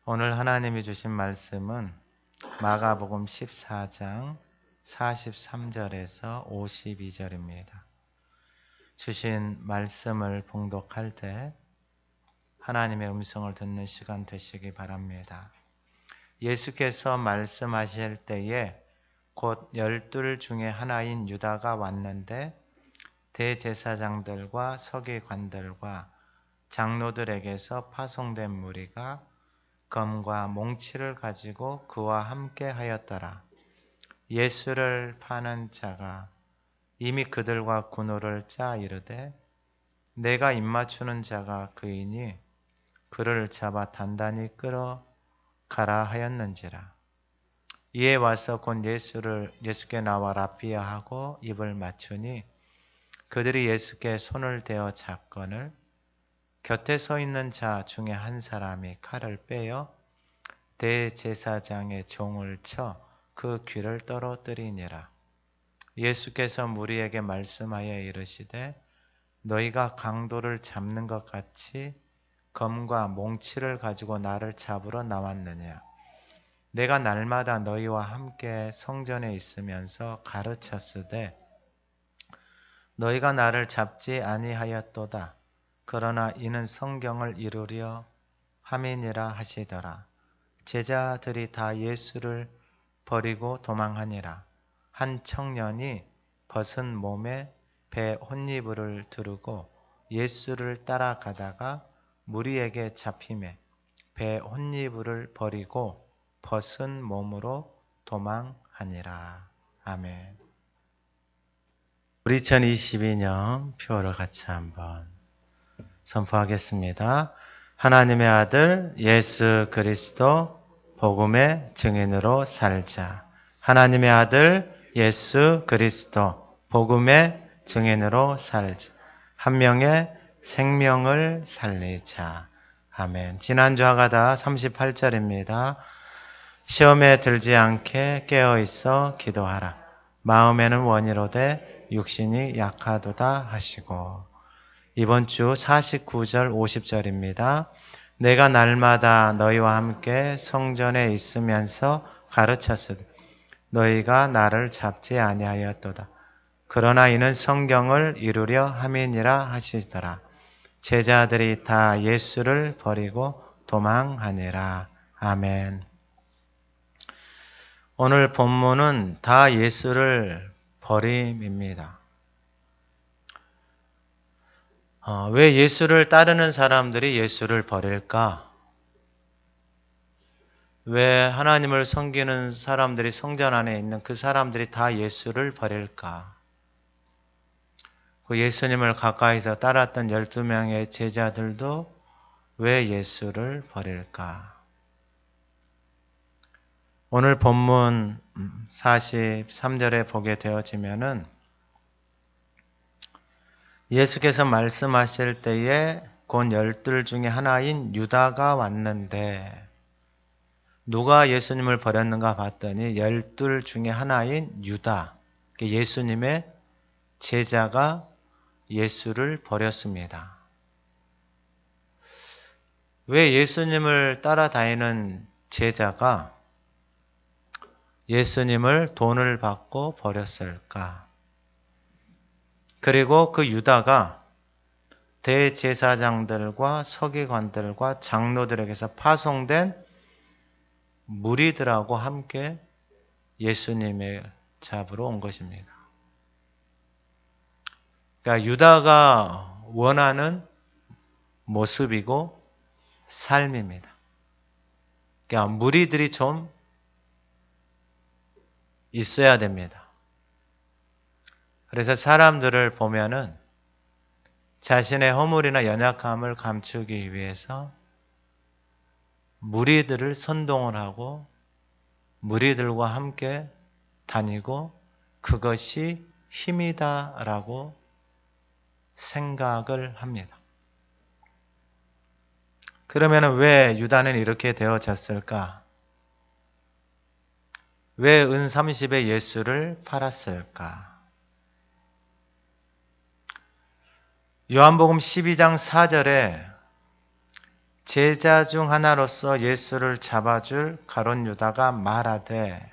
오늘 하나님이 주신 말씀은 마가복음 14장 43절에서 52절입니다. 주신 말씀을 봉독할 때 하나님의 음성을 듣는 시간 되시기 바랍니다. 예수께서 말씀하실 때에 곧 12 중에 하나인 유다가 왔는데 대제사장들과 서기관들과 장로들에게서 파송된 무리가 검과 몽치를 가지고 그와 함께 하였더라. 예수를 파는 자가 이미 그들과 군호를 짜 이르되 내가 입맞추는 자가 그이니 그를 잡아 단단히 끌어가라 하였는지라. 이에 와서 곧 예수께 나와 랍비야 하고 입을 맞추니 그들이 예수께 손을 대어 잡거늘 곁에 서 있는 자 중에 한 사람이 칼을 빼어 대제사장의 종을 쳐 그 귀를 떨어뜨리니라. 예수께서 무리에게 말씀하여 이르시되 너희가 강도를 잡는 것 같이 검과 몽치를 가지고 나를 잡으러 나왔느냐. 내가 날마다 너희와 함께 성전에 있으면서 가르쳤으되 너희가 나를 잡지 아니하였도다. 그러나 이는 성경을 이루려 함이니라 하시더라. 제자들이 다 예수를 버리고 도망하니라. 한 청년이 벗은 몸에 배 혼이불을 두르고 예수를 따라가다가 무리에게 잡히매 배 혼이불을 버리고 벗은 몸으로 도망하니라. 아멘. 우리 2022년 표를 같이 한번 선포하겠습니다. 하나님의 아들 예수 그리스도 복음의 증인으로 살자. 하나님의 아들 예수 그리스도 복음의 증인으로 살자. 한 명의 생명을 살리자. 아멘. 지난주와 같아 38절입니다. 시험에 들지 않게 깨어있어 기도하라. 마음에는 원이로되 육신이 약하도다 하시고. 이번 주 49절 50절입니다. 내가 날마다 너희와 함께 성전에 있으면서 가르쳤으되 너희가 나를 잡지 아니하였도다. 그러나 이는 성경을 이루려 함이니라 하시더라. 제자들이 다 예수를 버리고 도망하니라. 아멘. 오늘 본문은 다 예수를 버림입니다. 왜 예수를 따르는 사람들이 예수를 버릴까? 왜 하나님을 섬기는 사람들이 성전 안에 있는 그 사람들이 다 예수를 버릴까? 그 예수님을 가까이서 따랐던 12명의 제자들도 왜 예수를 버릴까? 오늘 본문 43절에 보게 되어지면은 예수께서 말씀하실 때에 곧 12 중에 하나인 유다가 왔는데 누가 예수님을 버렸는가 봤더니 12 중에 하나인 유다, 예수님의 제자가 예수를 버렸습니다. 왜 예수님을 따라다니는 제자가 예수님을 돈을 받고 버렸을까? 그리고 그 유다가 대제사장들과 서기관들과 장로들에게서 파송된 무리들하고 함께 예수님의 잡으러 온 것입니다. 그러니까 유다가 원하는 모습이고 삶입니다. 그러니까 무리들이 좀 있어야 됩니다. 그래서 사람들을 보면은 자신의 허물이나 연약함을 감추기 위해서 무리들을 선동을 하고 무리들과 함께 다니고 그것이 힘이다라고 생각을 합니다. 그러면 왜 유다는 이렇게 되어졌을까? 왜 은 30에 예수를 팔았을까? 요한복음 12장 4절에 제자 중 하나로서 예수를 잡아줄 가룟 유다가 말하되,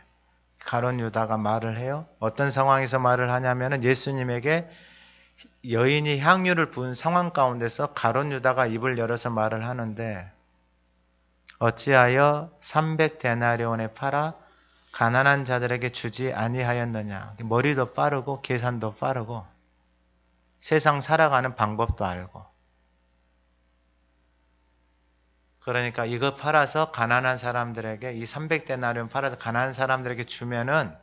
가룟 유다가 말을 해요. 어떤 상황에서 말을 하냐면은 예수님에게 여인이 향유를 부은 상황 가운데서 가룟 유다가 입을 열어서 말을 하는데, 어찌하여 300데나리온에 팔아 가난한 자들에게 주지 아니하였느냐. 머리도 빠르고 계산도 빠르고 세상 살아가는 방법도 알고, 그러니까 이거 팔아서 가난한 사람들에게, 이 300데나리온 팔아서 가난한 사람들에게 주면은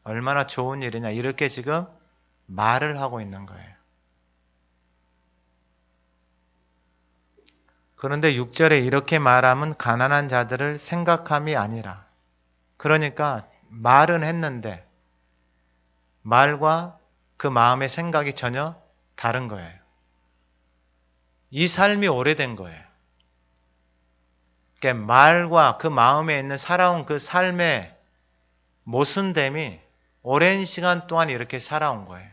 얼마나 좋은 일이냐, 이렇게 지금 말을 하고 있는 거예요. 그런데 6절에 이렇게 말하면 가난한 자들을 생각함이 아니라, 그러니까 말은 했는데 말과 그 마음의 생각이 전혀 다른 거예요. 이 삶이 오래된 거예요. 그러니까 말과 그 마음에 있는 살아온 그 삶의 모순됨이 오랜 시간 동안 이렇게 살아온 거예요.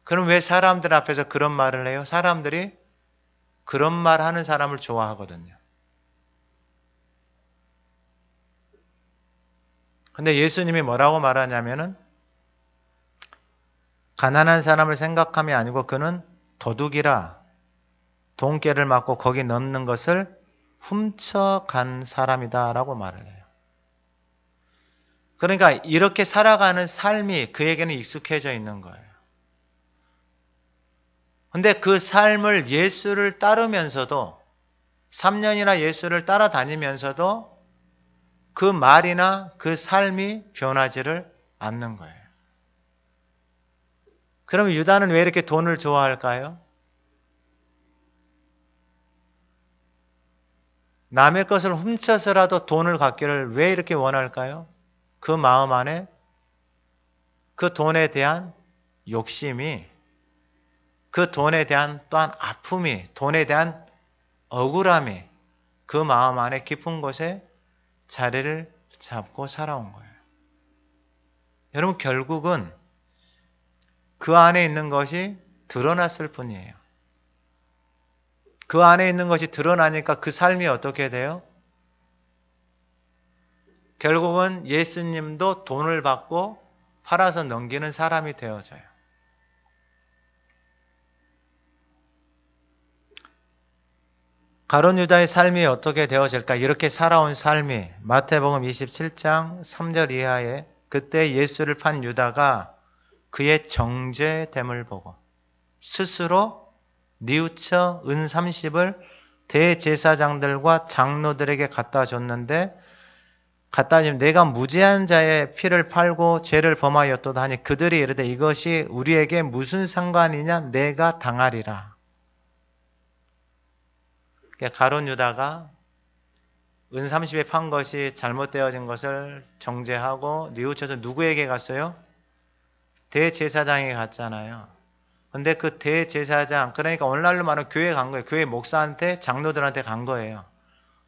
그럼 왜 사람들 앞에서 그런 말을 해요? 사람들이 그런 말 하는 사람을 좋아하거든요. 근데 예수님이 뭐라고 말하냐면은, 가난한 사람을 생각함이 아니고 그는 도둑이라 돈깨를 맞고 거기 넣는 것을 훔쳐간 사람이다 라고 말을 해요. 그러니까 이렇게 살아가는 삶이 그에게는 익숙해져 있는 거예요. 근데 그 삶을 예수를 따르면서도, 3년이나 예수를 따라다니면서도 그 말이나 그 삶이 변하지를 않는 거예요. 그럼 유다는 왜 이렇게 돈을 좋아할까요? 남의 것을 훔쳐서라도 돈을 갖기를 왜 이렇게 원할까요? 그 마음 안에 그 돈에 대한 욕심이, 그 돈에 대한 또한 아픔이, 돈에 대한 억울함이 그 마음 안에 깊은 곳에 자리를 잡고 살아온 거예요. 여러분, 결국은 그 안에 있는 것이 드러났을 뿐이에요. 그 안에 있는 것이 드러나니까 그 삶이 어떻게 돼요? 결국은 예수님도 돈을 받고 팔아서 넘기는 사람이 되어져요. 가룟 유다의 삶이 어떻게 되어질까? 이렇게 살아온 삶이 마태복음 27장 3절 이하에, 그때 예수를 판 유다가 그의 정죄됨을 보고 스스로 뉘우쳐 은 30을 대제사장들과 장로들에게 갖다 줬는데, 갖다 주면 내가 무죄한 자의 피를 팔고 죄를 범하였도다 하니 그들이 이르되 이것이 우리에게 무슨 상관이냐, 내가 당하리라. 가룟 유다가 은 30에 판 것이 잘못되어진 것을 정죄하고 뉘우쳐서 누구에게 갔어요? 대제사장에게 갔잖아요. 근데 그 대제사장, 그러니까 오늘날로 말하면 교회에 간 거예요. 교회 목사한테, 장로들한테 간 거예요.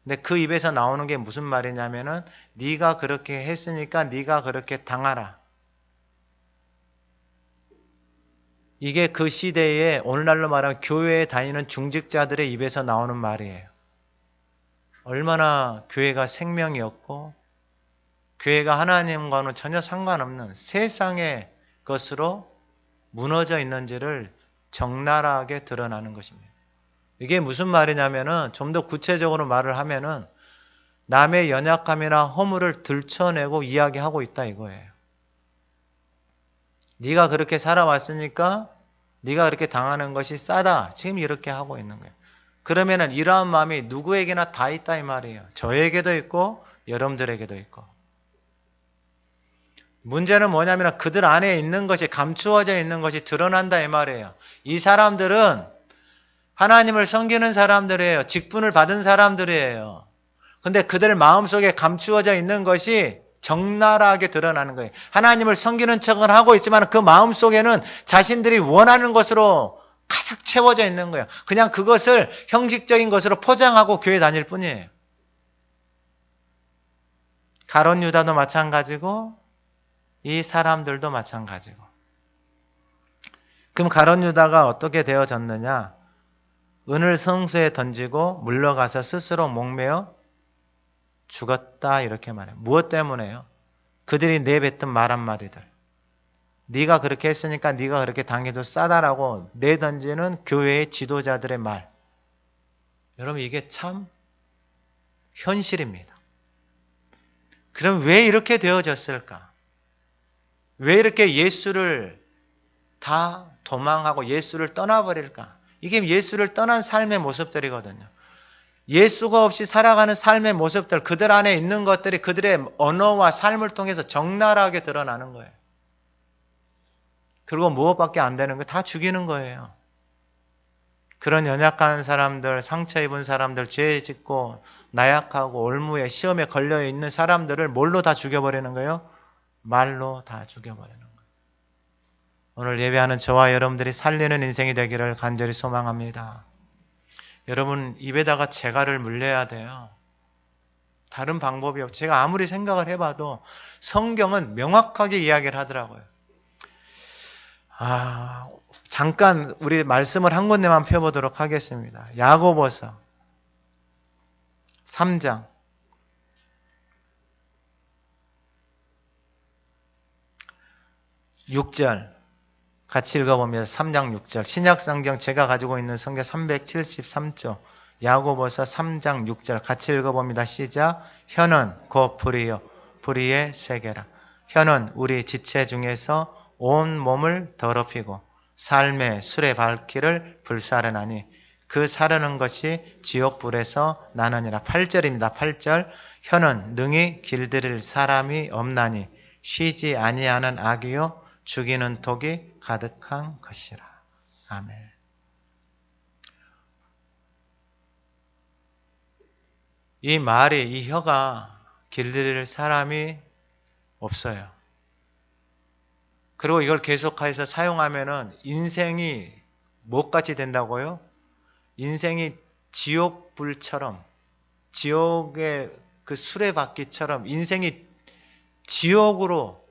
근데 그 입에서 나오는 게 무슨 말이냐면은, 네가 그렇게 했으니까 네가 그렇게 당하라. 이게 그 시대에 오늘날로 말하면 교회에 다니는 중직자들의 입에서 나오는 말이에요. 얼마나 교회가 생명이었고 교회가 하나님과는 전혀 상관없는 세상의 것으로 무너져 있는지를 적나라하게 드러나는 것입니다. 이게 무슨 말이냐면은, 좀 더 구체적으로 말을 하면은 남의 연약함이나 허물을 들춰내고 이야기하고 있다 이거예요. 네가 그렇게 살아왔으니까 네가 그렇게 당하는 것이 싸다, 지금 이렇게 하고 있는 거예요. 그러면은 이러한 마음이 누구에게나 다 있다 이 말이에요. 저에게도 있고 여러분들에게도 있고. 문제는 뭐냐면 그들 안에 있는 것이, 감추어져 있는 것이 드러난다 이 말이에요. 이 사람들은 하나님을 섬기는 사람들이에요. 직분을 받은 사람들이에요. 근데 그들 마음속에 감추어져 있는 것이 적나라하게 드러나는 거예요. 하나님을 섬기는 척은 하고 있지만 그 마음속에는 자신들이 원하는 것으로 가득 채워져 있는 거예요. 그냥 그것을 형식적인 것으로 포장하고 교회 다닐 뿐이에요. 가룟 유다도 마찬가지고 이 사람들도 마찬가지고. 그럼 가룟 유다가 어떻게 되어졌느냐? 은을 성수에 던지고 물러가서 스스로 목매어 죽었다 이렇게 말해요. 무엇 때문에요? 그들이 내뱉은 말 한마디들. 네가 그렇게 했으니까 네가 그렇게 당해도 싸다라고 내던지는 교회의 지도자들의 말. 여러분 이게 참 현실입니다. 그럼 왜 이렇게 되어졌을까? 왜 이렇게 예수를 다 도망하고 예수를 떠나버릴까? 이게 예수를 떠난 삶의 모습들이거든요. 예수가 없이 살아가는 삶의 모습들, 그들 안에 있는 것들이 그들의 언어와 삶을 통해서 적나라하게 드러나는 거예요. 그리고 무엇밖에 안 되는 거 다 죽이는 거예요. 그런 연약한 사람들, 상처 입은 사람들, 죄 짓고 나약하고 올무에 시험에 걸려 있는 사람들을 뭘로 다 죽여버리는 거예요? 말로 다 죽여버리는 거예요. 오늘 예배하는 저와 여러분들이 살리는 인생이 되기를 간절히 소망합니다. 여러분 입에다가 재갈을 물려야 돼요. 다른 방법이 없어요. 제가 아무리 생각을 해봐도 성경은 명확하게 이야기를 하더라고요. 잠깐 우리 말씀을 한 군데만 펴보도록 하겠습니다. 야고보서 3장 6절 같이 읽어봅니다. 3장 6절 신약성경 제가 가지고 있는 성경 373조 야고보서 3장 6절 같이 읽어봅니다. 시작. 혀는 곧 불이요 불의의 세계라. 혀는 우리 지체 중에서 온 몸을 더럽히고 삶의 술의 밝기를 불사르나니 그 사르는 것이 지옥불에서 나느니라. 8절입니다. 8절 혀는 능히 길들일 사람이 없나니 쉬지 아니하는 악이요 죽이는 독이 가득한 것이라. 아멘. 이 말이 이 혀가 길들일 사람이 없어요. 그리고 이걸 계속해서 사용하면은 인생이 뭐같이 된다고요? 인생이 지옥불처럼 지옥의 그 수레바퀴처럼 인생이 지옥으로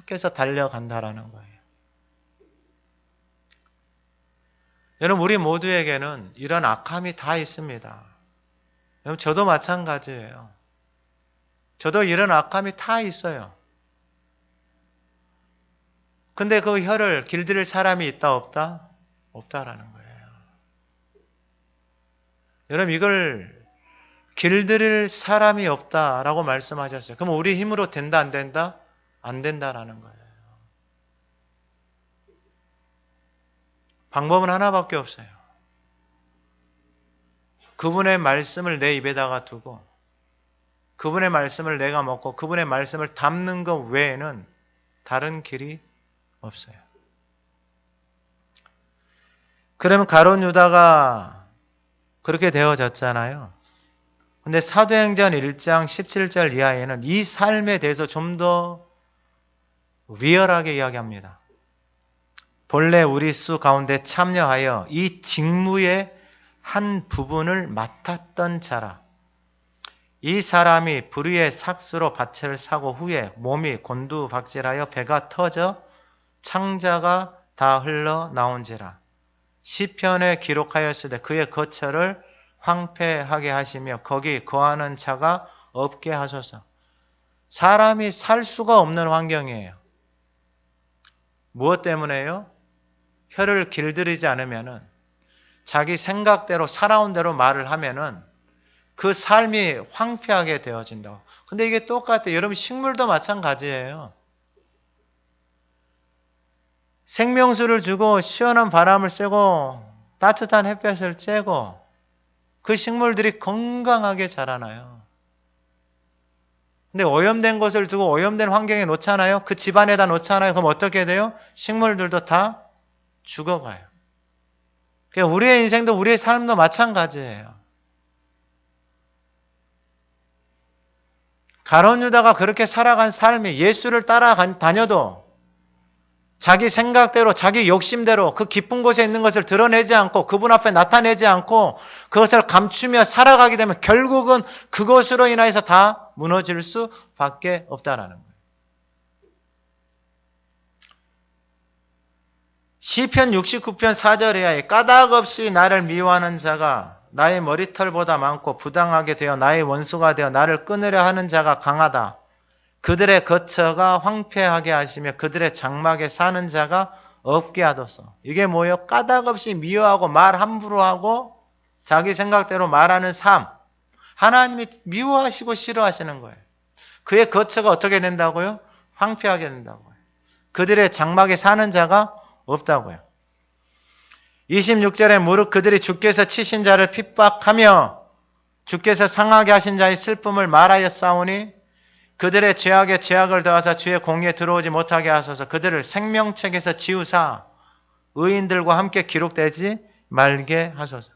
계속해서 달려간다라는 거예요. 여러분 우리 모두에게는 이런 악함이 다 있습니다. 여러분 저도 마찬가지예요. 저도 이런 악함이 다 있어요. 근데 그 혀를 길들일 사람이 있다 없다? 없다라는 거예요. 여러분 이걸 길들일 사람이 없다라고 말씀하셨어요. 그럼 우리 힘으로 된다 안 된다? 안 된다라는 거예요. 방법은 하나밖에 없어요. 그분의 말씀을 내 입에다가 두고 그분의 말씀을 내가 먹고 그분의 말씀을 담는 것 외에는 다른 길이 없어요. 그러면 가룟 유다가 그렇게 되어졌잖아요. 근데 사도행전 1장 17절 이하에는 이 삶에 대해서 좀 더 리얼하게 이야기합니다. 본래 우리 수 가운데 참여하여 이 직무의 한 부분을 맡았던 자라. 이 사람이 불의의 삭수로 밭을 사고 후에 몸이 곤두박질하여 배가 터져 창자가 다 흘러나온지라. 시편에 기록하였으되 그의 거처를 황폐하게 하시며 거기 거하는 자가 없게 하소서. 사람이 살 수가 없는 환경이에요. 무엇 때문에요? 혀를 길들이지 않으면은 자기 생각대로 살아온 대로 말을 하면은 그 삶이 황폐하게 되어진다고. 근데 이게 똑같아요. 여러분 식물도 마찬가지예요. 생명수를 주고 시원한 바람을 쐬고 따뜻한 햇볕을 쬐고 그 식물들이 건강하게 자라나요. 근데 오염된 것을 두고 오염된 환경에 놓잖아요. 그 집안에다 놓잖아요. 그럼 어떻게 돼요? 식물들도 다 죽어가요. 그러니까 우리의 인생도 우리의 삶도 마찬가지예요. 가룟 유다가 그렇게 살아간 삶이 예수를 따라다녀도 자기 생각대로 자기 욕심대로 그 깊은 곳에 있는 것을 드러내지 않고 그분 앞에 나타내지 않고 그것을 감추며 살아가게 되면 결국은 그것으로 인해서 다 무너질 수밖에 없다라는 거예요. 시편 69편 4절 이하에 까닭없이 나를 미워하는 자가 나의 머리털보다 많고 부당하게 되어 나의 원수가 되어 나를 끊으려 하는 자가 강하다. 그들의 거처가 황폐하게 하시며 그들의 장막에 사는 자가 없게 하소서. 이게 뭐예요? 까닭없이 미워하고 말 함부로 하고 자기 생각대로 말하는 삶. 하나님이 미워하시고 싫어하시는 거예요. 그의 거처가 어떻게 된다고요? 황폐하게 된다고요. 그들의 장막에 사는 자가 없다고요. 26절에 무릇 그들이 주께서 치신 자를 핍박하며 주께서 상하게 하신 자의 슬픔을 말하였사오니 그들의 죄악에 죄악을 더하사 주의 공의에 들어오지 못하게 하소서. 그들을 생명책에서 지우사 의인들과 함께 기록되지 말게 하소서.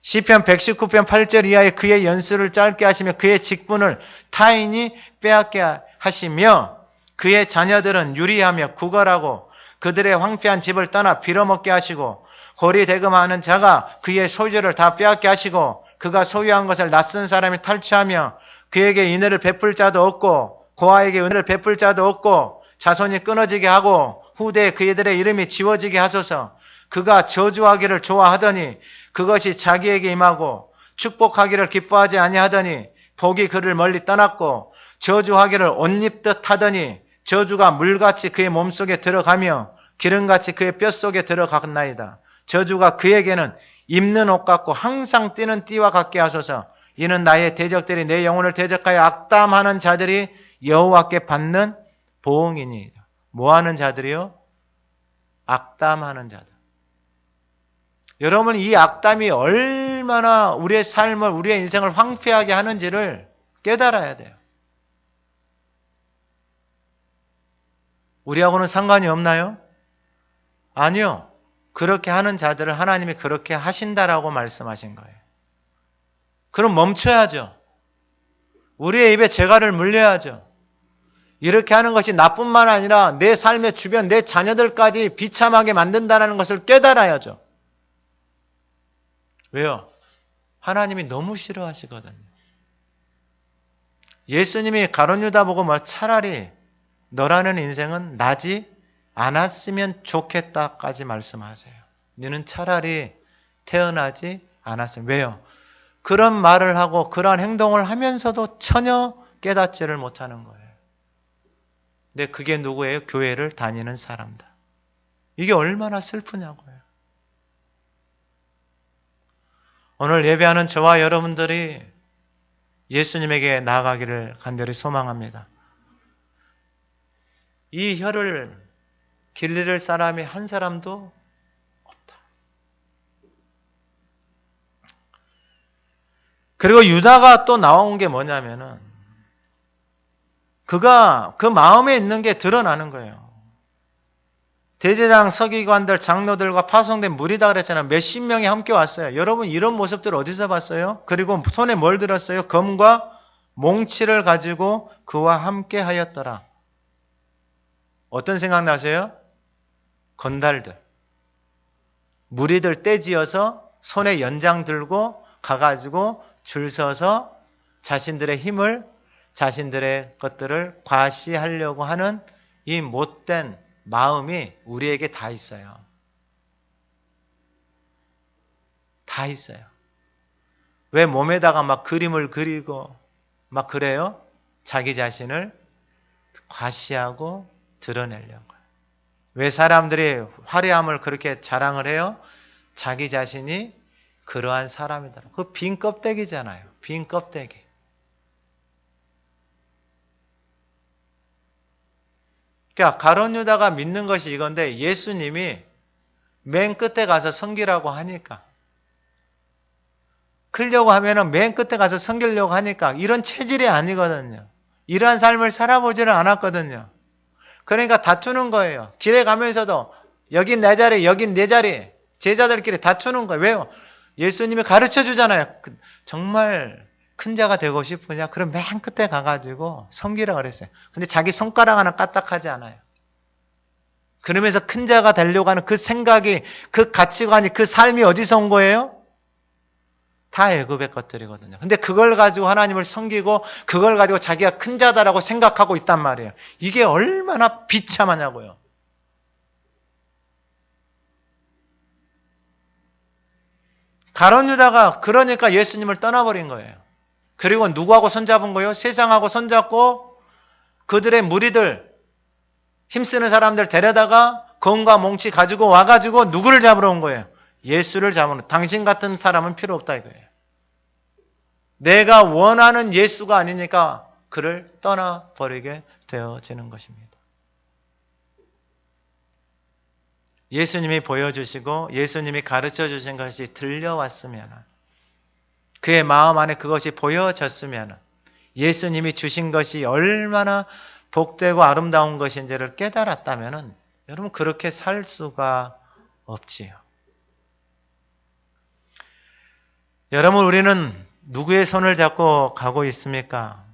시편 119편 8절 이하에 그의 연수를 짧게 하시며 그의 직분을 타인이 빼앗게 하시며 그의 자녀들은 유리하며 구걸하고 그들의 황폐한 집을 떠나 빌어먹게 하시고 고리대금하는 자가 그의 소유를 다 빼앗게 하시고 그가 소유한 것을 낯선 사람이 탈취하며 그에게 은혜를 베풀 자도 없고 고아에게 은혜를 베풀 자도 없고 자손이 끊어지게 하고 후대에 그들의 이름이 지워지게 하소서. 그가 저주하기를 좋아하더니 그것이 자기에게 임하고 축복하기를 기뻐하지 아니하더니 복이 그를 멀리 떠났고 저주하기를 옷 입듯 하더니 저주가 물같이 그의 몸속에 들어가며 기름같이 그의 뼛속에 들어갔나이다. 저주가 그에게는 입는 옷 같고 항상 뛰는 띠와 같게 하소서. 이는 나의 대적들이 내 영혼을 대적하여 악담하는 자들이 여호와께 받는 보응이니이다. 뭐하는 자들이요? 악담하는 자들. 여러분, 이 악담이 얼마나 우리의 삶을, 우리의 인생을 황폐하게 하는지를 깨달아야 돼요. 우리하고는 상관이 없나요? 아니요. 그렇게 하는 자들을 하나님이 그렇게 하신다라고 말씀하신 거예요. 그럼 멈춰야죠. 우리의 입에 재갈을 물려야죠. 이렇게 하는 것이 나뿐만 아니라 내 삶의 주변, 내 자녀들까지 비참하게 만든다는 것을 깨달아야죠. 왜요? 하나님이 너무 싫어하시거든요. 예수님이 가룟 유다 보고 차라리 너라는 인생은 나지 않았으면 좋겠다까지 말씀하세요. 너는 차라리 태어나지 않았으면. 왜요? 그런 말을 하고 그러한 행동을 하면서도 전혀 깨닫지를 못하는 거예요. 근데 그게 누구예요? 교회를 다니는 사람들. 이게 얼마나 슬프냐고요. 오늘 예배하는 저와 여러분들이 예수님에게 나아가기를 간절히 소망합니다. 이 혀를 길들일 사람이 한 사람도 없다. 그리고 유다가 또 나온 게 뭐냐면은 그가 그 마음에 있는 게 드러나는 거예요. 대제장, 서기관들, 장로들과 파송된 무리다 그랬잖아요. 몇십 명이 함께 왔어요. 여러분 이런 모습들 어디서 봤어요? 그리고 손에 뭘 들었어요? 검과 몽치를 가지고 그와 함께 하였더라. 어떤 생각 나세요? 건달들. 무리들 떼지어서 손에 연장 들고 가가지고 줄 서서 자신들의 힘을, 자신들의 것들을 과시하려고 하는 이 못된 마음이 우리에게 다 있어요. 다 있어요. 왜 몸에다가 막 그림을 그리고 막 그래요? 자기 자신을 과시하고 드러내려고. 왜 사람들이 화려함을 그렇게 자랑을 해요? 자기 자신이 그러한 사람이다. 그 빈 껍데기잖아요. 빈 껍데기. 그러니까 가룟 유다가 믿는 것이 이건데 예수님이 맨 끝에 가서 섬기라고 하니까, 크려고 하면은 맨 끝에 가서 섬기려고 하니까 이런 체질이 아니거든요. 이러한 삶을 살아보지를 않았거든요. 그러니까 다투는 거예요. 길에 가면서도 여긴 내 자리, 여긴 내 자리. 제자들끼리 다투는 거예요. 왜요? 예수님이 가르쳐 주잖아요. 정말 큰 자가 되고 싶으냐? 그럼 맨 끝에 가가지고 섬기라 그랬어요. 근데 자기 손가락 하나 까딱하지 않아요. 그러면서 큰 자가 되려고 하는 그 생각이, 그 가치관이, 그 삶이 어디서 온 거예요? 다 애굽의 것들이거든요. 근데 그걸 가지고 하나님을 섬기고 그걸 가지고 자기가 큰 자다라고 생각하고 있단 말이에요. 이게 얼마나 비참하냐고요. 가룟 유다가 그러니까 예수님을 떠나버린 거예요. 그리고 누구하고 손잡은 거예요? 세상하고 손잡고 그들의 무리들, 힘쓰는 사람들 데려다가 검과 몽치 가지고 와가지고 누구를 잡으러 온 거예요? 예수를 잡으러. 당신 같은 사람은 필요 없다 이거예요. 내가 원하는 예수가 아니니까 그를 떠나버리게 되어지는 것입니다. 예수님이 보여주시고 예수님이 가르쳐 주신 것이 들려왔으면, 그의 마음 안에 그것이 보여졌으면 예수님이 주신 것이 얼마나 복되고 아름다운 것인지를 깨달았다면 여러분 그렇게 살 수가 없지요. 여러분 우리는 누구의 손을 잡고 가고 있습니까?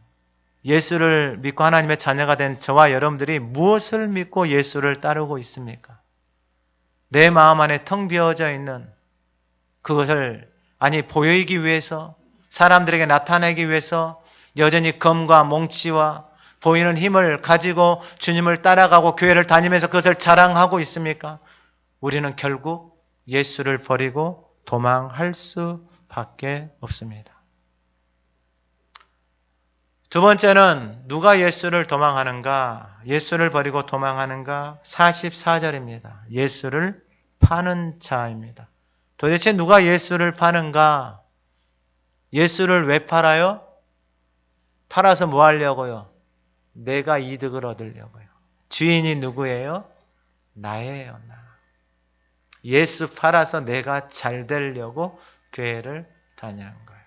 예수를 믿고 하나님의 자녀가 된 저와 여러분들이 무엇을 믿고 예수를 따르고 있습니까? 내 마음 안에 텅 비어져 있는 그것을 보이기 위해서, 사람들에게 나타내기 위해서 여전히 검과 몽치와 보이는 힘을 가지고 주님을 따라가고 교회를 다니면서 그것을 자랑하고 있습니까? 우리는 결국 예수를 버리고 도망할 수밖에 없습니다. 두 번째는 누가 예수를 도망하는가? 예수를 버리고 도망하는가? 44절입니다. 예수를 파는 자입니다. 도대체 누가 예수를 파는가? 예수를 왜 팔아요? 팔아서 뭐 하려고요? 내가 이득을 얻으려고요. 주인이 누구예요? 나예요, 나. 예수 팔아서 내가 잘 되려고 교회를 다니는 거예요.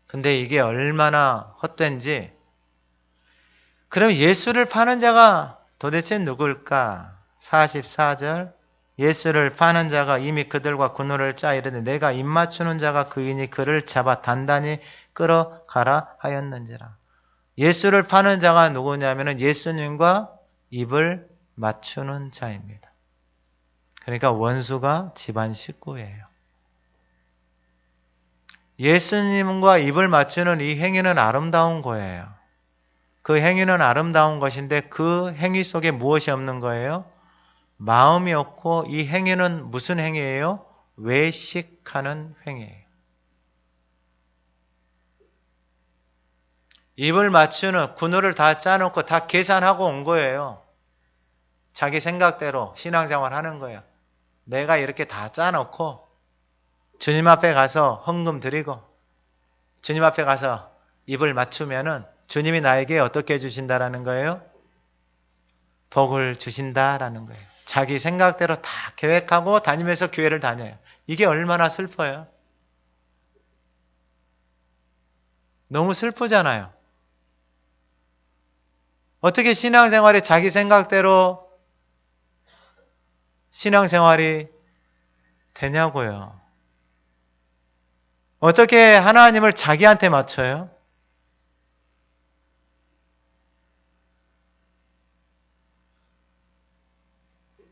근데 이게 얼마나 헛된지, 그럼 예수를 파는 자가 도대체 누굴까? 44절, 예수를 파는 자가 이미 그들과 군우를 짜 이르되 내가 입맞추는 자가 그이니 그를 잡아 단단히 끌어가라 하였는지라. 예수를 파는 자가 누구냐면 예수님과 입을 맞추는 자입니다. 그러니까 원수가 집안 식구예요. 예수님과 입을 맞추는 이 행위는 아름다운 거예요. 그 행위는 아름다운 것인데 그 행위 속에 무엇이 없는 거예요? 마음이 없고, 이 행위는 무슨 행위예요? 외식하는 행위예요. 입을 맞추는, 군우를 다 짜놓고 다 계산하고 온 거예요. 자기 생각대로 신앙생활 하는 거예요. 내가 이렇게 다 짜놓고 주님 앞에 가서 헌금 드리고 주님 앞에 가서 입을 맞추면은 주님이 나에게 어떻게 해주신다라는 거예요? 복을 주신다라는 거예요. 자기 생각대로 다 계획하고 다니면서 교회를 다녀요. 이게 얼마나 슬퍼요? 너무 슬프잖아요. 어떻게 신앙생활이 자기 생각대로 신앙생활이 되냐고요. 어떻게 하나님을 자기한테 맞춰요?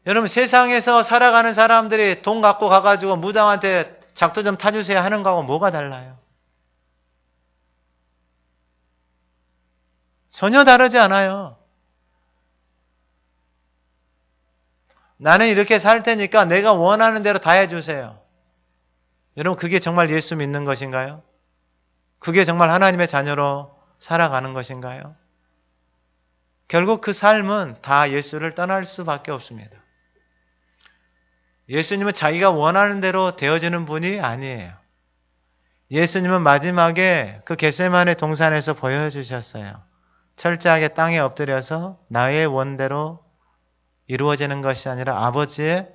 여러분 세상에서 살아가는 사람들이 돈 갖고 가가지고 무당한테 작두 좀 타주세요 하는 거하고 뭐가 달라요? 전혀 다르지 않아요. 나는 이렇게 살 테니까 내가 원하는 대로 다 해주세요. 여러분 그게 정말 예수 믿는 것인가요? 그게 정말 하나님의 자녀로 살아가는 것인가요? 결국 그 삶은 다 예수를 떠날 수밖에 없습니다. 예수님은 자기가 원하는 대로 되어지는 분이 아니에요. 예수님은 마지막에 그 겟세마네 동산에서 보여주셨어요. 철저하게 땅에 엎드려서 나의 원대로 이루어지는 것이 아니라 아버지의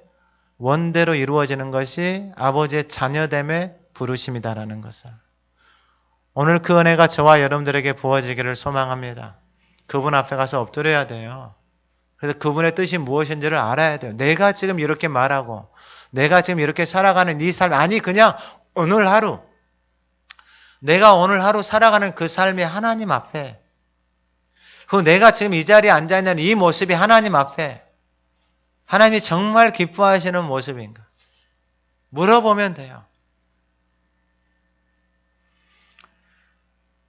원대로 이루어지는 것이 아버지의 자녀됨의 부르심이다라는 것을. 오늘 그 은혜가 저와 여러분들에게 부어지기를 소망합니다. 그분 앞에 가서 엎드려야 돼요. 그래서 그분의 뜻이 무엇인지를 알아야 돼요. 내가 지금 이렇게 말하고 내가 지금 이렇게 살아가는 이 삶, 아니 그냥 오늘 하루, 내가 오늘 하루 살아가는 그 삶이 하나님 앞에, 그리고 내가 지금 이 자리에 앉아있는 이 모습이 하나님 앞에 하나님이 정말 기뻐하시는 모습인가? 물어보면 돼요.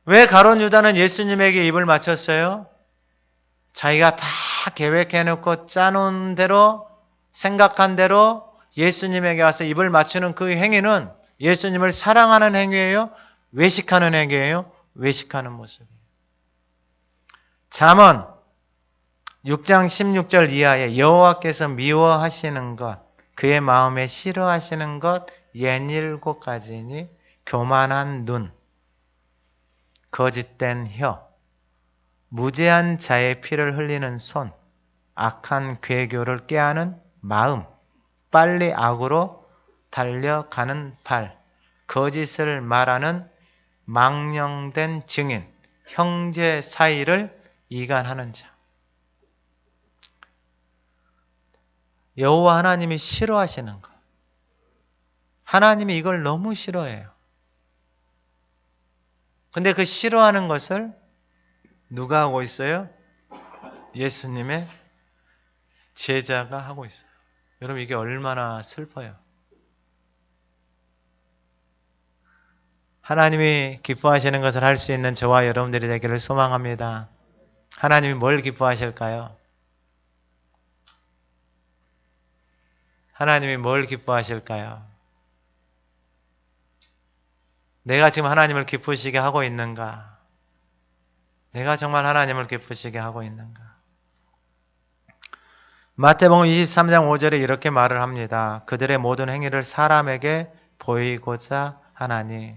왜 가룟 유다는 예수님에게 입을 맞췄어요? 자기가 다 계획해놓고 짜놓은 대로, 생각한 대로 예수님에게 와서 입을 맞추는 그 행위는 예수님을 사랑하는 행위예요? 외식하는 행위예요? 외식하는 모습이에요. 잠언 6장 16절 이하에 여호와께서 미워하시는 것, 그의 마음에 싫어하시는 것 67가지니 교만한 눈, 거짓된 혀, 무죄한 자의 피를 흘리는 손, 악한 괴교를 꾀하는 마음, 빨리 악으로 달려가는 발, 거짓을 말하는 망령된 증인, 형제 사이를 이간하는 자. 여호와 하나님이 싫어하시는 것. 하나님이 이걸 너무 싫어해요. 근데 그 싫어하는 것을 누가 하고 있어요? 예수님의 제자가 하고 있어요. 여러분 이게 얼마나 슬퍼요. 하나님이 기뻐하시는 것을 할 수 있는 저와 여러분들이 되기를 소망합니다. 하나님이 뭘 기뻐하실까요? 하나님이 뭘 기뻐하실까요? 내가 지금 하나님을 기쁘시게 하고 있는가? 내가 정말 하나님을 기쁘시게 하고 있는가? 마태복음 23장 5절에 이렇게 말을 합니다. 그들의 모든 행위를 사람에게 보이고자 하나니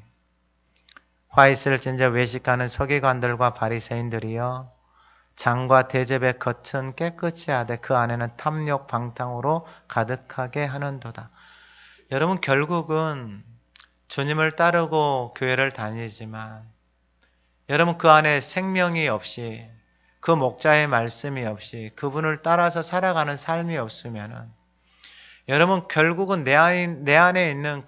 화 있을 진저 외식하는 서기관들과 바리새인들이여 장과 대접의 겉은 깨끗이 하되 그 안에는 탐욕 방탕으로 가득하게 하는도다. 여러분 결국은 주님을 따르고 교회를 다니지만 여러분 그 안에 생명이 없이 그 목자의 말씀이 없이 그분을 따라서 살아가는 삶이 없으면 여러분 결국은 내 안에 있는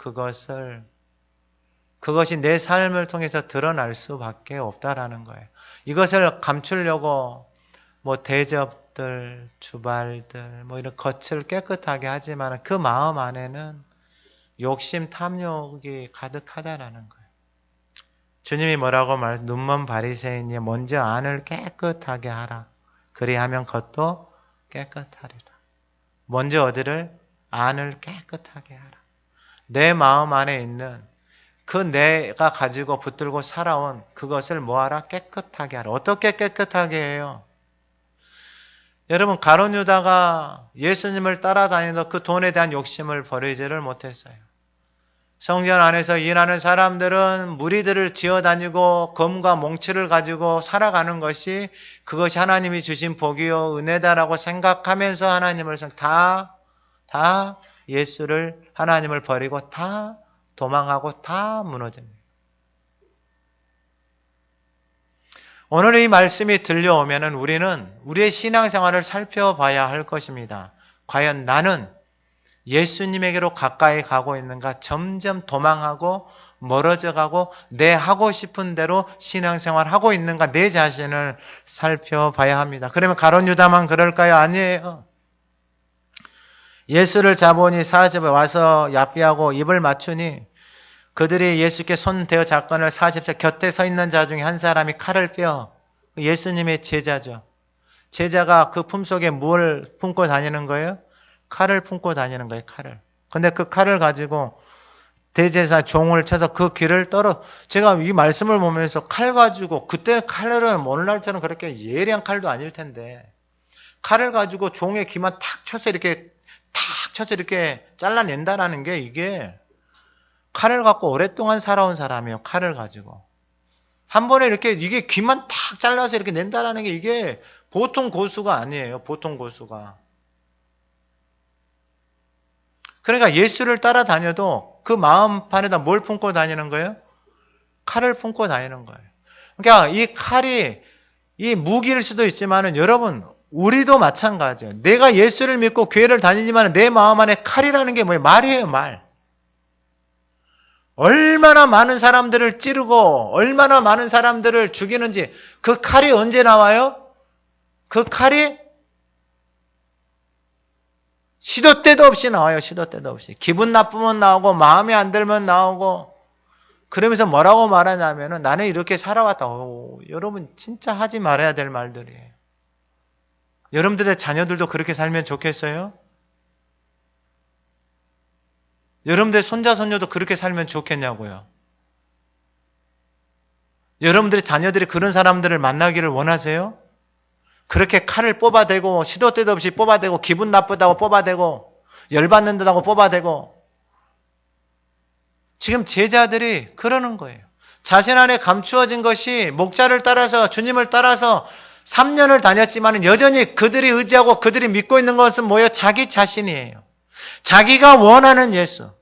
그것이 내 삶을 통해서 드러날 수밖에 없다라는 거예요. 이것을 감추려고 대접들, 주발들, 이런 겉을 깨끗하게 하지만 그 마음 안에는 욕심, 탐욕이 가득하다라는 거예요. 주님이 뭐라고 눈먼 바리새인이 먼저 안을 깨끗하게 하라. 그리하면 겉도 깨끗하리라. 먼저 어디를? 안을 깨끗하게 하라. 내 마음 안에 있는 그 내가 가지고 붙들고 살아온 그것을 뭐하라? 깨끗하게 하라. 어떻게 깨끗하게 해요? 여러분 가룟 유다가 예수님을 따라다니던 그 돈에 대한 욕심을 버리지를 못했어요. 성전 안에서 일하는 사람들은 무리들을 지어다니고 검과 몽치를 가지고 살아가는 것이 그것이 하나님이 주신 복이요 은혜다라고 생각하면서 하나님을 다 예수를 하나님을 버리고 다 도망하고 다 무너집니다. 오늘 이 말씀이 들려오면 우리는 우리의 신앙생활을 살펴봐야 할 것입니다. 과연 나는 예수님에게로 가까이 가고 있는가? 점점 도망하고 멀어져 가고 내 하고 싶은 대로 신앙생활 하고 있는가? 내 자신을 살펴봐야 합니다. 그러면 가룟 유다만 그럴까요? 아니에요. 예수를 잡으니 사집에 와서 야피하고 입을 맞추니 그들이 예수께 손 대어 잡거늘 40세 곁에 서 있는 자 중에 한 사람이 칼을 빼어 예수님의 제자죠. 제자가 그 품속에 뭘 품고 다니는 거예요? 칼을 품고 다니는 거예요. 칼을. 근데 그 칼을 가지고 대제사 종을 쳐서 그 귀를 제가 이 말씀을 보면서 칼 가지고 그때 칼은 오늘날처럼 그렇게 예리한 칼도 아닐 텐데 칼을 가지고 종의 귀만 탁 쳐서 이렇게 잘라낸다라는 게 이게 칼을 갖고 오랫동안 살아온 사람이에요. 칼을 가지고. 한 번에 이게 귀만 탁 잘라서 이렇게 낸다라는 게 이게 보통 고수가 아니에요. 보통 고수가. 그러니까 예수를 따라다녀도 그 마음판에다 뭘 품고 다니는 거예요? 칼을 품고 다니는 거예요. 그러니까 이 칼이 이 무기일 수도 있지만은 여러분 우리도 마찬가지예요. 내가 예수를 믿고 교회를 다니지만 내 마음 안에 칼이라는 게 뭐예요? 말이에요, 말. 얼마나 많은 사람들을 찌르고 얼마나 많은 사람들을 죽이는지 그 칼이 언제 나와요? 그 칼이 시도 때도 없이 나와요. 시도 때도 없이. 기분 나쁘면 나오고 마음에 안 들면 나오고 그러면서 뭐라고 말하냐면은 나는 이렇게 살아왔다. 여러분 진짜 하지 말아야 될 말들이에요. 여러분들의 자녀들도 그렇게 살면 좋겠어요? 여러분들의 손자, 손녀도 그렇게 살면 좋겠냐고요. 여러분들의 자녀들이 그런 사람들을 만나기를 원하세요? 그렇게 칼을 뽑아대고 시도 때도 없이 뽑아대고 기분 나쁘다고 뽑아대고 열받는다고 뽑아대고 지금 제자들이 그러는 거예요. 자신 안에 감추어진 것이 목자를 따라서 주님을 따라서 3년을 다녔지만 여전히 그들이 의지하고 그들이 믿고 있는 것은 뭐예요? 자기 자신이에요. 자기가 원하는 예수.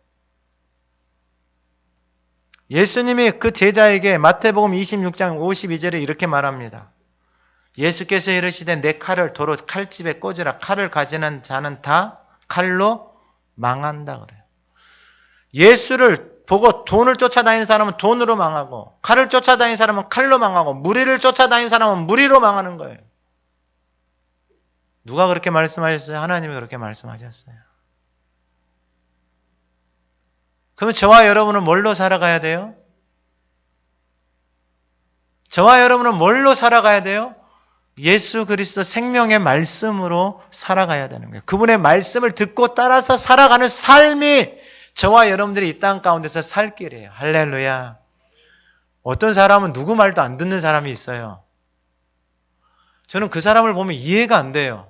예수님이 그 제자에게 마태복음 26장 52절에 이렇게 말합니다. 예수께서 이르시되 내 칼을 도로 칼집에 꽂으라. 칼을 가지는 자는 다 칼로 망한다 그래요. 예수를 보고 돈을 쫓아다니는 사람은 돈으로 망하고 칼을 쫓아다니는 사람은 칼로 망하고 무리를 쫓아다니는 사람은 무리로 망하는 거예요. 누가 그렇게 말씀하셨어요? 하나님이 그렇게 말씀하셨어요. 그러면 저와 여러분은 뭘로 살아가야 돼요? 저와 여러분은 뭘로 살아가야 돼요? 예수 그리스도 생명의 말씀으로 살아가야 되는 거예요. 그분의 말씀을 듣고 따라서 살아가는 삶이 저와 여러분들이 이 땅 가운데서 살 길이에요. 할렐루야. 어떤 사람은 누구 말도 안 듣는 사람이 있어요. 저는 그 사람을 보면 이해가 안 돼요.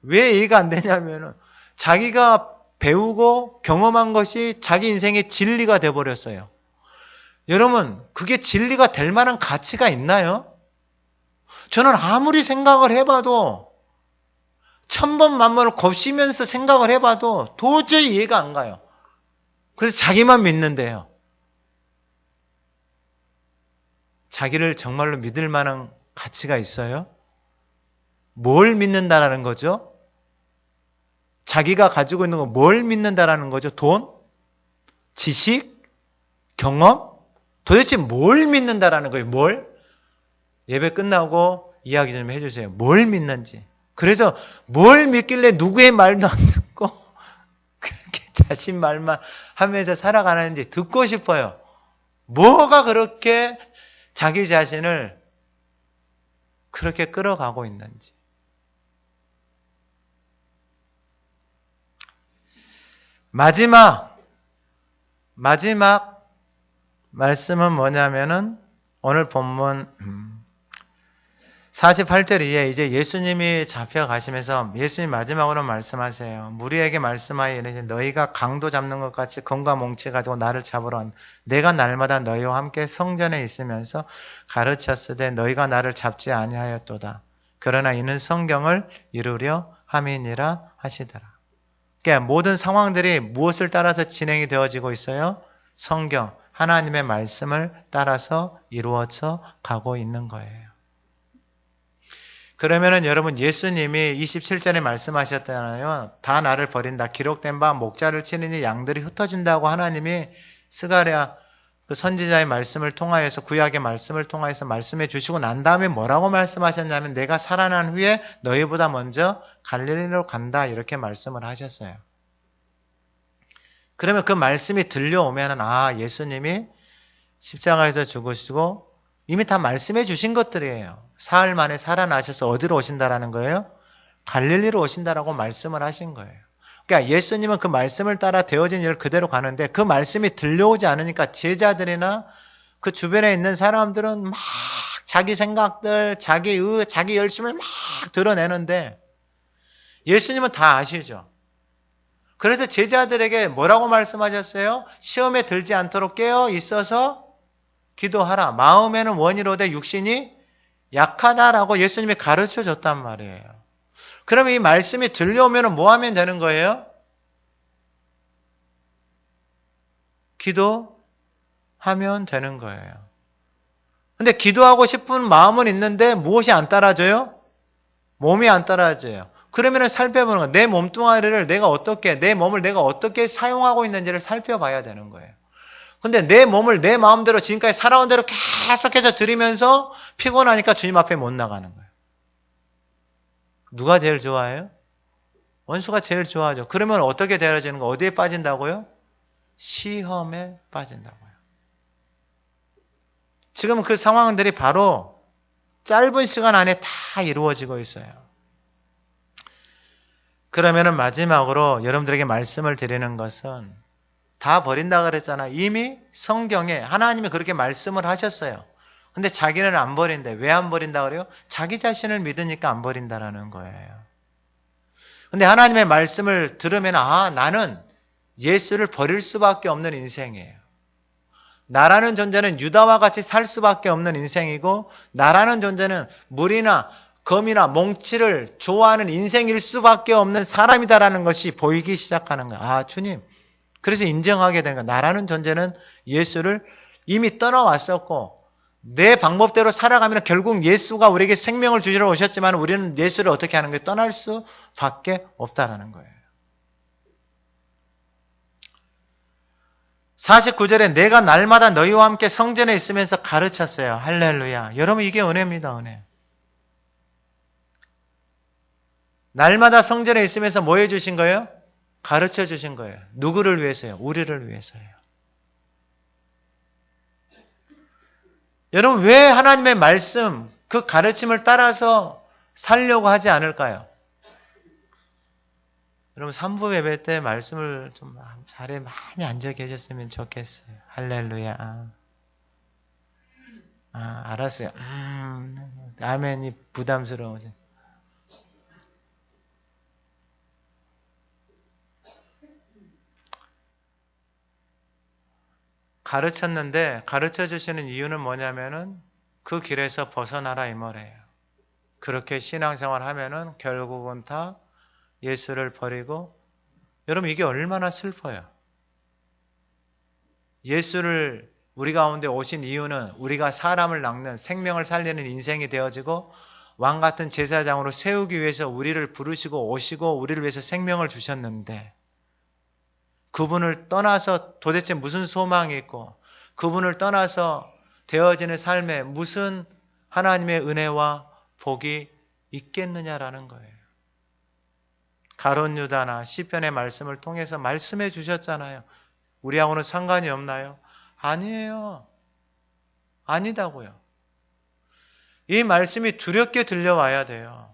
왜 이해가 안 되냐면은 자기가 배우고 경험한 것이 자기 인생의 진리가 되어버렸어요. 여러분, 그게 진리가 될 만한 가치가 있나요? 저는 아무리 생각을 해봐도 1000번 만번을 곱씹으면서 생각을 해봐도 도저히 이해가 안 가요. 그래서 자기만 믿는데요. 자기를 정말로 믿을 만한 가치가 있어요? 뭘 믿는다라는 거죠? 자기가 가지고 있는 거 뭘 믿는다라는 거죠? 돈? 지식? 경험? 도대체 뭘 믿는다라는 거예요? 뭘? 예배 끝나고 이야기 좀 해주세요. 뭘 믿는지. 그래서 뭘 믿길래 누구의 말도 안 듣고 그렇게 자신 말만 하면서 살아가는지 듣고 싶어요. 뭐가 그렇게 자기 자신을 그렇게 끌어가고 있는지. 마지막 말씀은 뭐냐면은 오늘 본문 48절 이하에 이제 예수님이 잡혀가시면서 예수님 마지막으로 말씀하세요. 무리에게 말씀하여 이르시되 너희가 강도 잡는 것 같이 검과 몽치 가지고 나를 잡으러 온 내가 날마다 너희와 함께 성전에 있으면서 가르쳤으되 너희가 나를 잡지 아니하였도다. 그러나 이는 성경을 이루려 함이니라 하시더라. 그러니까 모든 상황들이 무엇을 따라서 진행이 되어지고 있어요? 성경, 하나님의 말씀을 따라서 이루어져 가고 있는 거예요. 그러면은 여러분 예수님이 27절에 말씀하셨잖아요. 다 나를 버린다. 기록된 바 목자를 치느니 양들이 흩어진다고 하나님이 스가랴 그 선지자의 말씀을 통하여서 구약의 말씀을 통하여서 말씀해 주시고 난 다음에 뭐라고 말씀하셨냐면 내가 살아난 후에 너희보다 먼저 갈릴리로 간다 이렇게 말씀을 하셨어요. 그러면 그 말씀이 들려오면은 예수님이 십자가에서 죽으시고 이미 다 말씀해 주신 것들이에요. 사흘 만에 살아나셔서 어디로 오신다라는 거예요? 갈릴리로 오신다라고 말씀을 하신 거예요. 그러니까 예수님은 그 말씀을 따라 되어진 일을 그대로 가는데 그 말씀이 들려오지 않으니까 제자들이나 그 주변에 있는 사람들은 막 자기 생각들, 자기 열심을 막 드러내는데 예수님은 다 아시죠. 그래서 제자들에게 뭐라고 말씀하셨어요? 시험에 들지 않도록 깨어 있어서 기도하라. 마음에는 원이로되 육신이 약하다라고 예수님이 가르쳐 줬단 말이에요. 그러면 이 말씀이 들려오면 뭐 하면 되는 거예요? 기도하면 되는 거예요. 근데 기도하고 싶은 마음은 있는데 무엇이 안 따라줘요? 몸이 안 따라줘요. 그러면 살펴보는 거예요. 내 몸뚱아리를 내 몸을 내가 어떻게 사용하고 있는지를 살펴봐야 되는 거예요. 근데 내 몸을 내 마음대로 지금까지 살아온 대로 계속해서 들이면서 피곤하니까 주님 앞에 못 나가는 거예요. 누가 제일 좋아해요? 원수가 제일 좋아하죠. 그러면 어떻게 되어지는 거? 어디에 빠진다고요? 시험에 빠진다고요. 지금 그 상황들이 바로 짧은 시간 안에 다 이루어지고 있어요. 그러면은 마지막으로 여러분들에게 말씀을 드리는 것은 다 버린다 그랬잖아. 이미 성경에 하나님이 그렇게 말씀을 하셨어요. 근데 자기는 안 버린대. 왜 안 버린다 그래요? 자기 자신을 믿으니까 안 버린다라는 거예요. 근데 하나님의 말씀을 들으면 나는 예수를 버릴 수밖에 없는 인생이에요. 나라는 존재는 유다와 같이 살 수밖에 없는 인생이고, 나라는 존재는 물이나 검이나 몽치를 좋아하는 인생일 수밖에 없는 사람이다라는 것이 보이기 시작하는 거야. 주님. 그래서 인정하게 된 거야. 나라는 존재는 예수를 이미 떠나왔었고, 내 방법대로 살아가면 결국 예수가 우리에게 생명을 주시러 오셨지만 우리는 예수를 어떻게 하는 거예요? 떠날 수밖에 없다라는 거예요. 49절에 내가 날마다 너희와 함께 성전에 있으면서 가르쳤어요. 할렐루야. 여러분 이게 은혜입니다. 은혜. 날마다 성전에 있으면서 뭐 해주신 거예요? 가르쳐 주신 거예요. 누구를 위해서요? 우리를 위해서요. 여러분 왜 하나님의 말씀, 그 가르침을 따라서 살려고 하지 않을까요? 여러분 3부 예배 때 말씀을 좀 자리에 많이 앉아 계셨으면 좋겠어요. 할렐루야. 알았어요. 아멘이 부담스러워져. 가르쳤는데 가르쳐 주시는 이유는 뭐냐면은 그 길에서 벗어나라 이 말이에요. 그렇게 신앙생활 하면은 결국은 다 예수를 버리고, 여러분 이게 얼마나 슬퍼요. 예수를 우리 가운데 오신 이유는 우리가 사람을 낚는 생명을 살리는 인생이 되어지고 왕 같은 제사장으로 세우기 위해서 우리를 부르시고 오시고 우리를 위해서 생명을 주셨는데, 그분을 떠나서 도대체 무슨 소망이 있고 그분을 떠나서 되어지는 삶에 무슨 하나님의 은혜와 복이 있겠느냐라는 거예요. 가룟 유다나 시편의 말씀을 통해서 말씀해 주셨잖아요. 우리하고는 상관이 없나요? 아니에요. 아니다고요. 이 말씀이 두렵게 들려와야 돼요.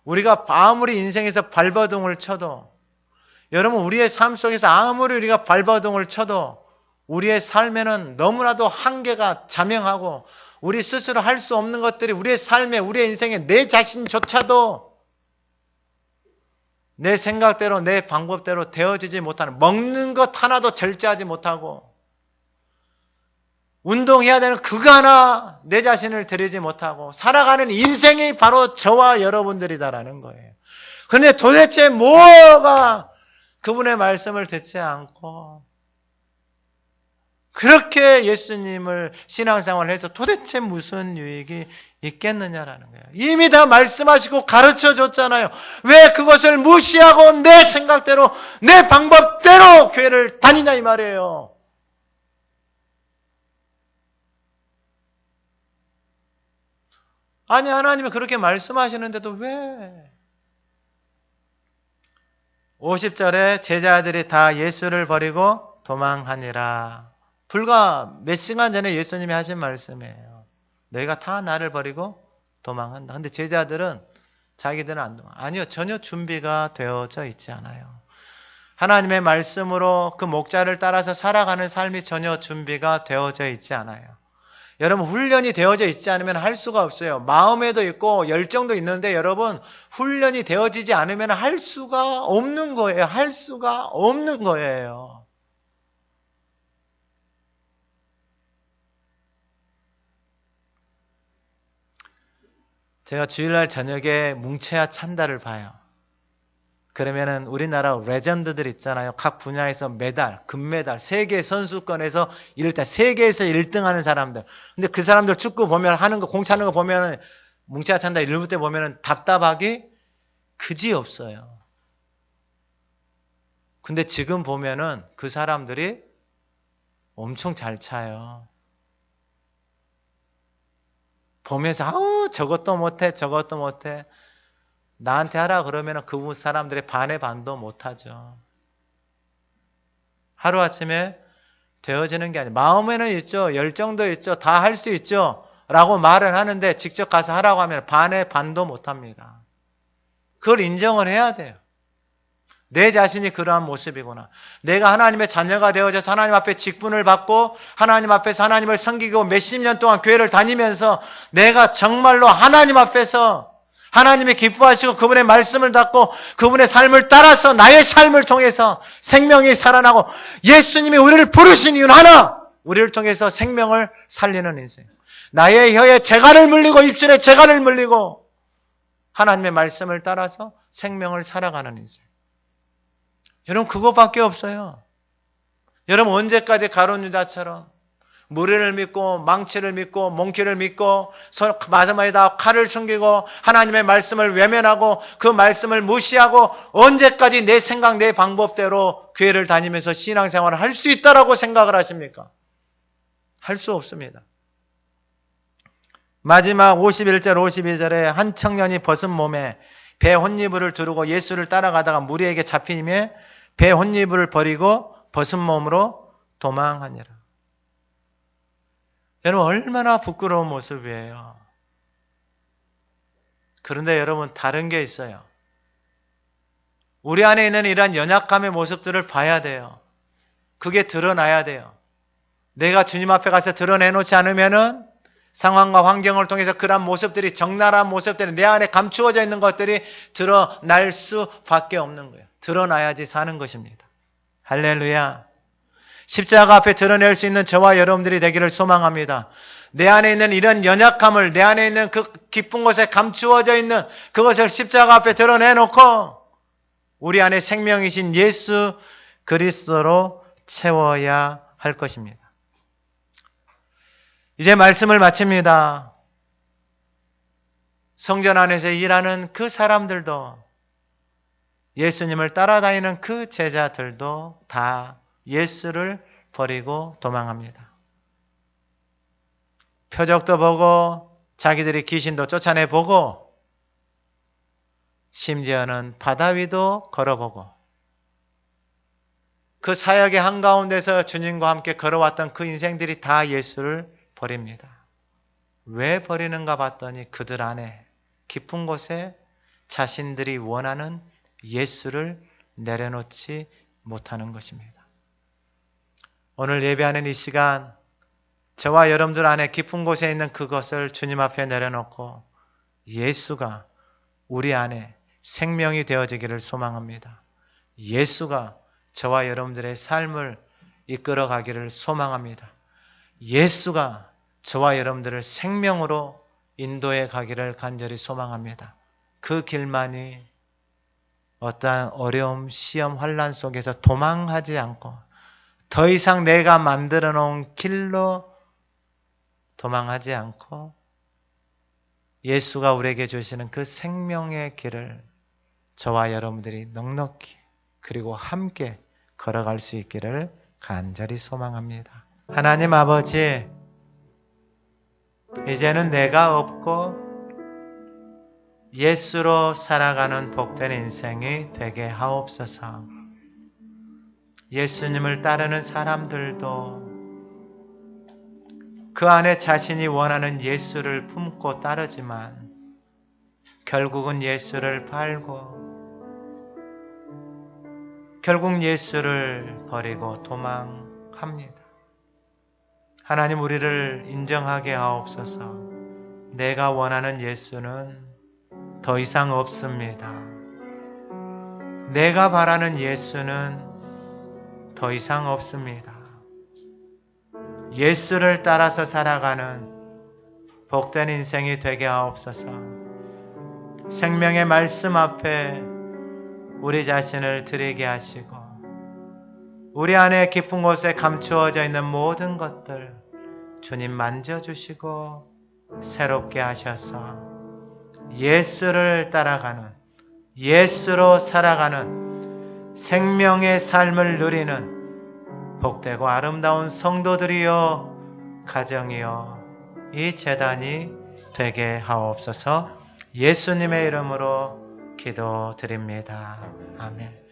우리가 아무리 인생에서 발버둥을 쳐도, 여러분 우리의 삶 속에서 아무리 우리가 발버둥을 쳐도 우리의 삶에는 너무나도 한계가 자명하고 우리 스스로 할 수 없는 것들이 우리의 삶에, 우리의 인생에 내 자신조차도 내 생각대로 내 방법대로 되어지지 못하는, 먹는 것 하나도 절제하지 못하고 운동해야 되는 그거 하나 내 자신을 드리지 못하고 살아가는 인생이 바로 저와 여러분들이다라는 거예요. 근데 도대체 뭐가 그분의 말씀을 듣지 않고 그렇게 예수님을 신앙생활을 해서 도대체 무슨 유익이 있겠느냐라는 거예요. 이미 다 말씀하시고 가르쳐 줬잖아요. 왜 그것을 무시하고 내 생각대로 내 방법대로 교회를 다니냐 이 말이에요. 아니 하나님이 그렇게 말씀하시는데도 왜? 50절에 제자들이 다 예수를 버리고 도망하니라. 불과 몇 시간 전에 예수님이 하신 말씀이에요. 너희가 다 나를 버리고 도망한다. 근데 제자들은 자기들은 안 도망. 아니요. 전혀 준비가 되어져 있지 않아요. 하나님의 말씀으로 그 목자를 따라서 살아가는 삶이 전혀 준비가 되어져 있지 않아요. 여러분 훈련이 되어져 있지 않으면 할 수가 없어요. 마음에도 있고 열정도 있는데 여러분 훈련이 되어지지 않으면 할 수가 없는 거예요. 할 수가 없는 거예요. 제가 주일날 저녁에 뭉쳐야 찬다를 봐요. 그러면은 우리나라 레전드들 있잖아요. 각 분야에서 메달, 금메달, 세계 선수권에서 이럴 때 세계에서 1등 하는 사람들. 근데 그 사람들 축구 보면 하는 거, 공 차는 거 보면은 뭉쳐야 찬다 일부 때 보면은 답답하기 그지 없어요. 근데 지금 보면은 그 사람들이 엄청 잘 차요. 보면서 아우 저것도 못해 저것도 못해. 나한테 하라 그러면 그 사람들의 반의 반도 못하죠. 하루아침에 되어지는 게 아니에요. 마음에는 있죠. 열정도 있죠. 다 할 수 있죠. 라고 말은 하는데 직접 가서 하라고 하면 반의 반도 못합니다. 그걸 인정을 해야 돼요. 내 자신이 그러한 모습이구나. 내가 하나님의 자녀가 되어져서 하나님 앞에 직분을 받고 하나님 앞에서 하나님을 섬기고 몇십 년 동안 교회를 다니면서 내가 정말로 하나님 앞에서 하나님이 기뻐하시고 그분의 말씀을 듣고 그분의 삶을 따라서 나의 삶을 통해서 생명이 살아나고 예수님이 우리를 부르신 이유는 하나! 우리를 통해서 생명을 살리는 인생. 나의 혀에 재갈을 물리고 입술에 재갈을 물리고 하나님의 말씀을 따라서 생명을 살아가는 인생. 여러분 그것밖에 없어요. 여러분 언제까지 가룟 유다처럼 무리를 믿고 망치를 믿고 몽키를 믿고 마지막에다 칼을 숨기고 하나님의 말씀을 외면하고 그 말씀을 무시하고 언제까지 내 생각 내 방법대로 교회를 다니면서 신앙생활을 할 수 있다라고 생각을 하십니까? 할 수 없습니다. 마지막 51절 52절에 한 청년이 벗은 몸에 배 혼이불을 두르고 예수를 따라가다가 무리에게 잡히며 배 혼이불을 버리고 벗은 몸으로 도망하니라. 여러분 얼마나 부끄러운 모습이에요. 그런데 여러분 다른 게 있어요. 우리 안에 있는 이러한 연약함의 모습들을 봐야 돼요. 그게 드러나야 돼요. 내가 주님 앞에 가서 드러내놓지 않으면은 상황과 환경을 통해서 그러한 모습들이 적나라한 모습들이 내 안에 감추어져 있는 것들이 드러날 수밖에 없는 거예요. 드러나야지 사는 것입니다. 할렐루야. 십자가 앞에 드러낼 수 있는 저와 여러분들이 되기를 소망합니다. 내 안에 있는 이런 연약함을 내 안에 있는 그 깊은 곳에 감추어져 있는 그것을 십자가 앞에 드러내놓고 우리 안에 생명이신 예수 그리스도로 채워야 할 것입니다. 이제 말씀을 마칩니다. 성전 안에서 일하는 그 사람들도 예수님을 따라다니는 그 제자들도 다 예수를 버리고 도망합니다. 표적도 보고 자기들이 귀신도 쫓아내보고 심지어는 바다 위도 걸어보고 그 사역의 한가운데서 주님과 함께 걸어왔던 그 인생들이 다 예수를 버립니다. 왜 버리는가 봤더니 그들 안에 깊은 곳에 자신들이 원하는 예수를 내려놓지 못하는 것입니다. 오늘 예배하는 이 시간 저와 여러분들 안에 깊은 곳에 있는 그것을 주님 앞에 내려놓고 예수가 우리 안에 생명이 되어지기를 소망합니다. 예수가 저와 여러분들의 삶을 이끌어가기를 소망합니다. 예수가 저와 여러분들을 생명으로 인도해 가기를 간절히 소망합니다. 그 길만이 어떠한 어려움, 시험, 환난 속에서 도망하지 않고 더 이상 내가 만들어 놓은 길로 도망하지 않고 예수가 우리에게 주시는 그 생명의 길을 저와 여러분들이 넉넉히 그리고 함께 걸어갈 수 있기를 간절히 소망합니다. 하나님 아버지, 이제는 내가 없고 예수로 살아가는 복된 인생이 되게 하옵소서. 예수님을 따르는 사람들도 그 안에 자신이 원하는 예수를 품고 따르지만 결국은 예수를 팔고 결국 예수를 버리고 도망합니다. 하나님 우리를 인정하게 하옵소서. 내가 원하는 예수는 더 이상 없습니다. 내가 바라는 예수는 더 이상 없습니다. 예수를 따라서 살아가는 복된 인생이 되게 하옵소서. 생명의 말씀 앞에 우리 자신을 드리게 하시고 우리 안에 깊은 곳에 감추어져 있는 모든 것들 주님 만져주시고 새롭게 하셔서 예수를 따라가는 예수로 살아가는 생명의 삶을 누리는 복되고 아름다운 성도들이요 가정이요 이 제단이 되게 하옵소서. 예수님의 이름으로 기도드립니다. 아멘.